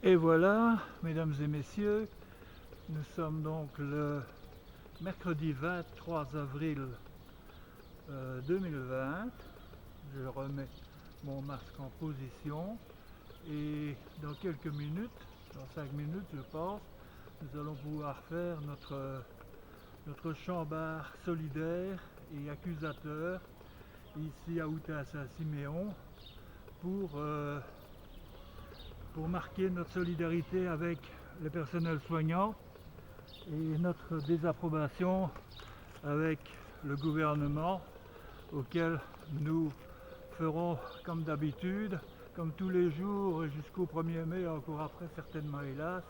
Et voilà, mesdames et messieurs, nous sommes donc le mercredi 23 avril 2020. Je remets mon masque en position et dans quelques minutes, dans 5 minutes je pense, nous allons pouvoir faire notre chant-bar solidaire et accusateur ici à Outain-Saint-Siméon pour marquer notre solidarité avec les personnels soignants et notre désapprobation avec le gouvernement auquel nous ferons comme d'habitude, comme tous les jours jusqu'au 1er mai, encore après certainement hélas,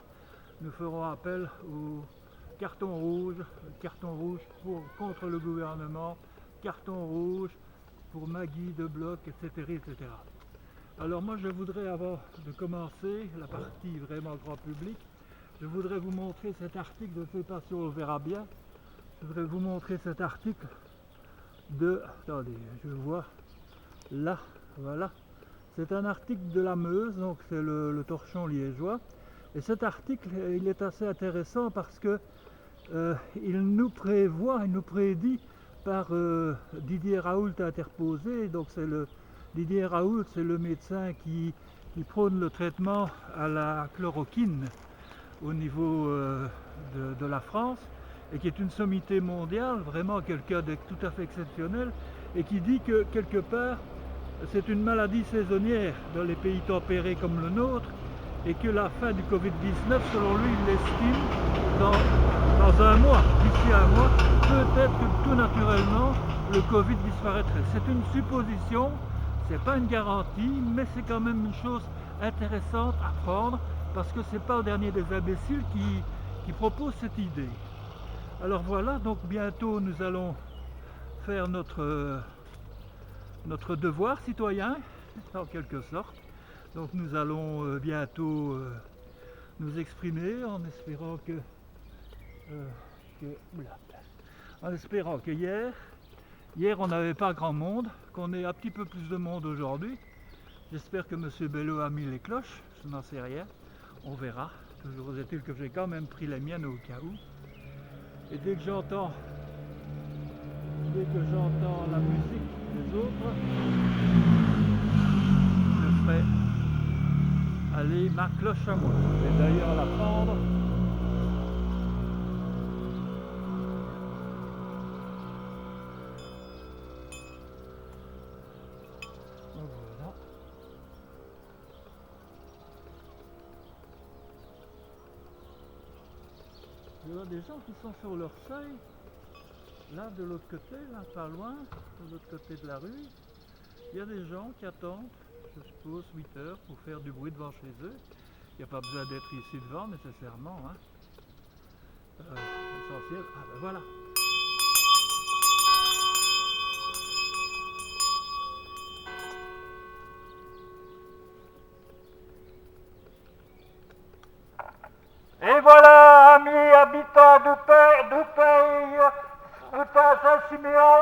nous ferons appel au carton rouge contre le gouvernement, carton rouge pour Maggie de Bloc, etc., etc. Alors moi je voudrais, avant de commencer la partie vraiment grand public, je voudrais vous montrer cet article, je ne sais pas si on le verra bien, je voudrais vous montrer cet article de, attendez, je vois là, voilà, c'est un article de la Meuse, donc c'est le torchon liégeois, et cet article il est assez intéressant parce que il nous prédit par Didier Raoult interposé, donc Didier Raoult, c'est le médecin qui prône le traitement à la chloroquine au niveau de la France et qui est une sommité mondiale, vraiment quelqu'un de tout à fait exceptionnel, et qui dit que quelque part c'est une maladie saisonnière dans les pays tempérés comme le nôtre et que la fin du Covid-19, selon lui, il l'estime dans un mois, d'ici un mois, peut-être que tout naturellement le Covid disparaîtrait. C'est une supposition, c'est pas une garantie, mais c'est quand même une chose intéressante à prendre parce que c'est pas le dernier des imbéciles qui propose cette idée. Alors voilà, donc bientôt nous allons faire notre devoir citoyen, en quelque sorte. Donc nous allons bientôt nous exprimer en espérant en espérant que hier on n'avait pas grand monde, qu'on ait un petit peu plus de monde aujourd'hui. J'espère que M. Bello a mis les cloches, je n'en sais rien, on verra. Toujours est-il que j'ai quand même pris les miennes au cas où. Et dès que j'entends la musique des autres, je ferai aller ma cloche à moi. Je vais d'ailleurs la prendre. Donc voilà. Je vois des gens qui sont sur leur seuil, là de l'autre côté, là pas loin, de l'autre côté de la rue. Il y a des gens qui attendent, je suppose, 8 heures pour faire du bruit devant chez eux. Il n'y a pas besoin d'être ici devant nécessairement. Hein. L'essentiel, ah ben voilà. Et voilà, amis habitants d'Outain-Saint-Siméon,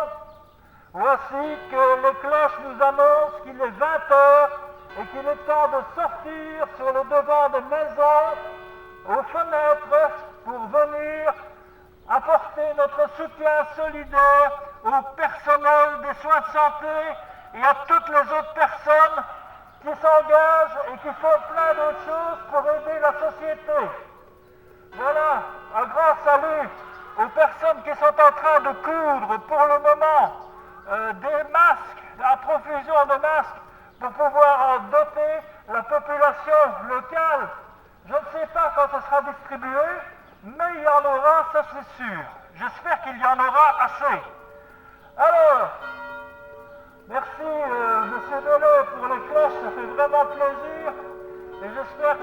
voici que les cloches nous annoncent qu'il est 20 heures et qu'il est temps de sortir sur le devant des maisons, aux fenêtres, pour venir apporter notre soutien solidaire au personnel des soins de santé et à toutes les autres personnes qui s'engagent et qui font plein d'autres choses pour aider la société. Voilà, un grand salut aux personnes qui sont en train de coudre pour le moment des masques, à profusion de masques, pour pouvoir en doter la population locale. Je ne sais pas quand ce sera distribué, mais il y en aura, ça c'est sûr. J'espère qu'il y en aura assez. Alors, merci Monsieur Bello pour les cloches, ça fait vraiment plaisir. Et j'espère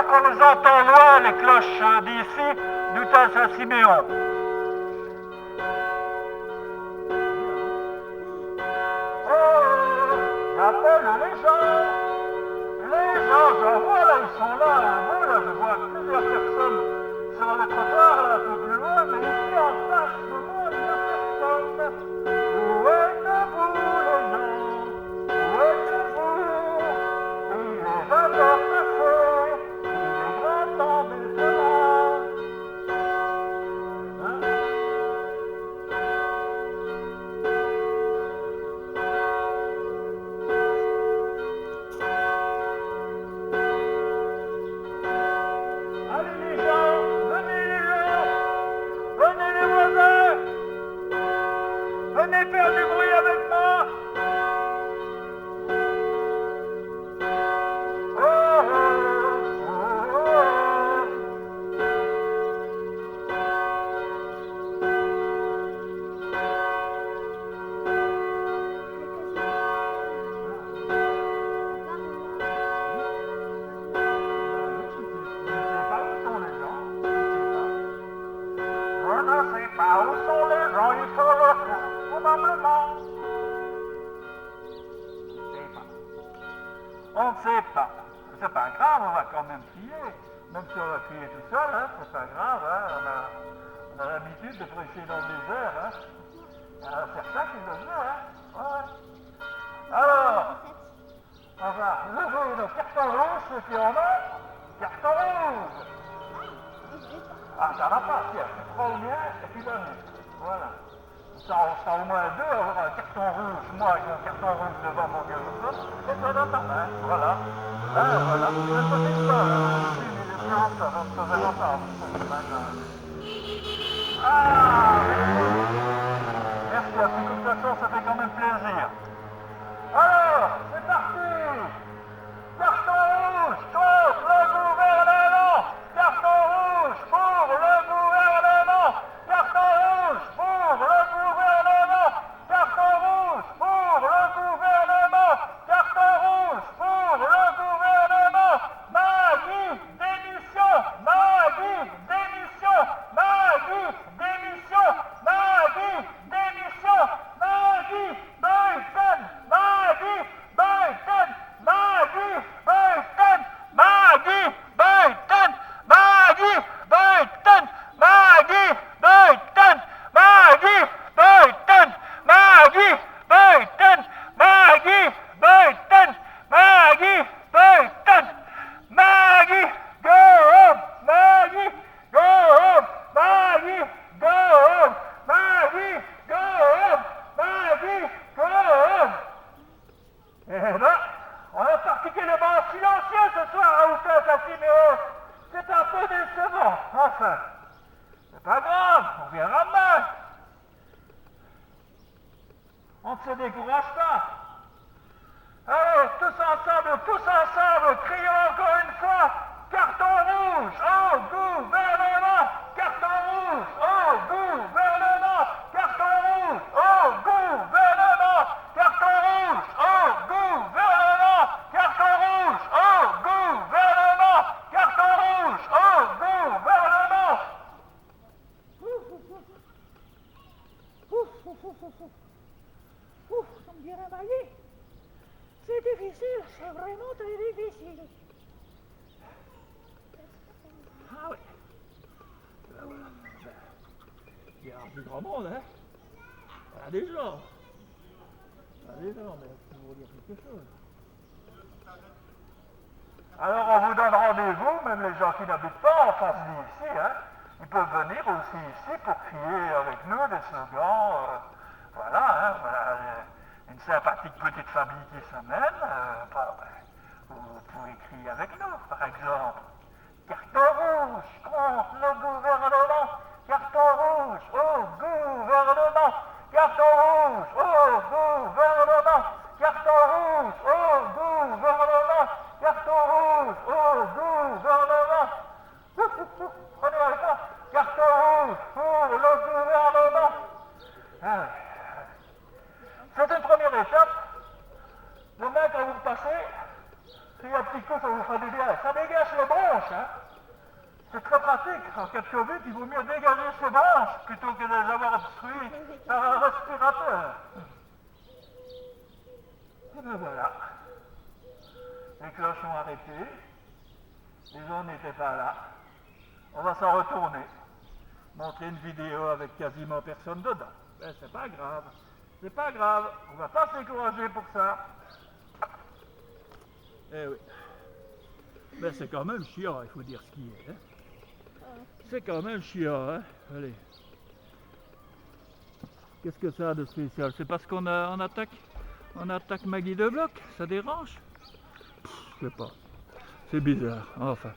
qu'on les entend loin, les cloches d'ici, d'Outain-Saint-Siméon. J'appelle les gens, j'en vois là, ils sont là, là, je vois plusieurs personnes sur le trottoir, là, un peu plus loin, mais ici en face de moi, il n'y a personne. Où êtes-vous les gens? Où êtes-vous? Il est 20 heures. On ne sait pas. C'est pas grave, on va quand même crier. Même si on va crier tout seul, hein, c'est pas grave. Hein, on a l'habitude de prêcher dans le désert. Hein. Il y en a certains qui le font. Hein. Ouais. Alors, on va lever nos cartons rouges, ceux qui en ont. Carton rouge. Ah, t'en as pas, tiens. Tu prends le mien et tu donnes. Voilà. Ça, on sera au moins deux, on aura un carton rouge, moi avec un carton rouge devant mon téléphone, et toi dans ta main, voilà. Voilà, je ne sais pas, ça faisait longtemps, Ah, merci, à toute façon, ça fait quand même plaisir. Alors, c'est parti. Carton rouge contre le gouvernement. Carton rouge pour le gouvernement. Carton rouge pour le gouvernement. Carton rouge pour le gouvernement. Carton rouge pour le gouvernement. Maggie, démission. Maggie, démission. Maggie, démission. Maggie, démission. Maggie, Biden. Maggie, Biden. Maggie, Biden. Maggie, Biden. Maggie, Biden. Maggie, Biden. Maggie, Biden. Maggie, Biden. Maggie, Biden. Maggie, Biden. Maggie, go home. Maggie, go home. Maggie, go home. Maggie, go home. Maggie, go home. Eh ben, on a pratiqué le banc silencieux ce soir à Outa-Cassiméo. C'est un peu décevant, enfin. C'est pas grave, on verra demain. On ne se décourage pas. Allez, tous ensemble, crions encore une fois. Carton rouge au gouvernement. Carton rouge au gouvernement. Carton rouge au gouvernement. Carton rouge au gouvernement. Carton rouge au gouvernement. Carton rouge au gouvernement. Ça me dit réveillé. C'est difficile, c'est vraiment très difficile. Ah oui. Ben voilà. Il y a un plus grand monde, hein. Il y a des gens. Il y a des gens, mais il faut vous dire quelque chose. Alors on vous donne rendez-vous, même les gens qui n'habitent pas en face d'ici, hein. Ils peuvent venir aussi ici pour crier avec nous des slogans. Voilà, hein, voilà, une sympathique petite famille qui s'amène. Vous pouvez crier avec nous, par exemple. Carton rouge contre le gouvernement. Carton rouge au gouvernement. Carton rouge au gouvernement. Carton rouge au gouvernement. Carton rouge au gouvernement. Prenez avec moi. Carton rouge pour le gouvernement. C'est une première étape. Demain, quand vous repassez, si un petit coup, ça vous fera du bien. Ça dégage les bronches, hein. C'est très pratique. En cas de Covid, il vaut mieux dégager ses bronches plutôt que de les avoir obstruées par un respirateur. Et ben voilà. Les cloches ont arrêté. Les gens n'étaient pas là. On va s'en retourner. Montrer une vidéo avec quasiment personne dedans. Ben, c'est pas grave. C'est pas grave. On va pas se décourager pour ça. Eh oui. Mais c'est quand même chiant, il faut dire ce qui est. Hein. C'est quand même chiant, hein. Allez. Qu'est-ce que ça a de spécial? C'est parce qu'on attaque Maggie de bloc? Ça dérange? Je sais pas. C'est bizarre. Enfin.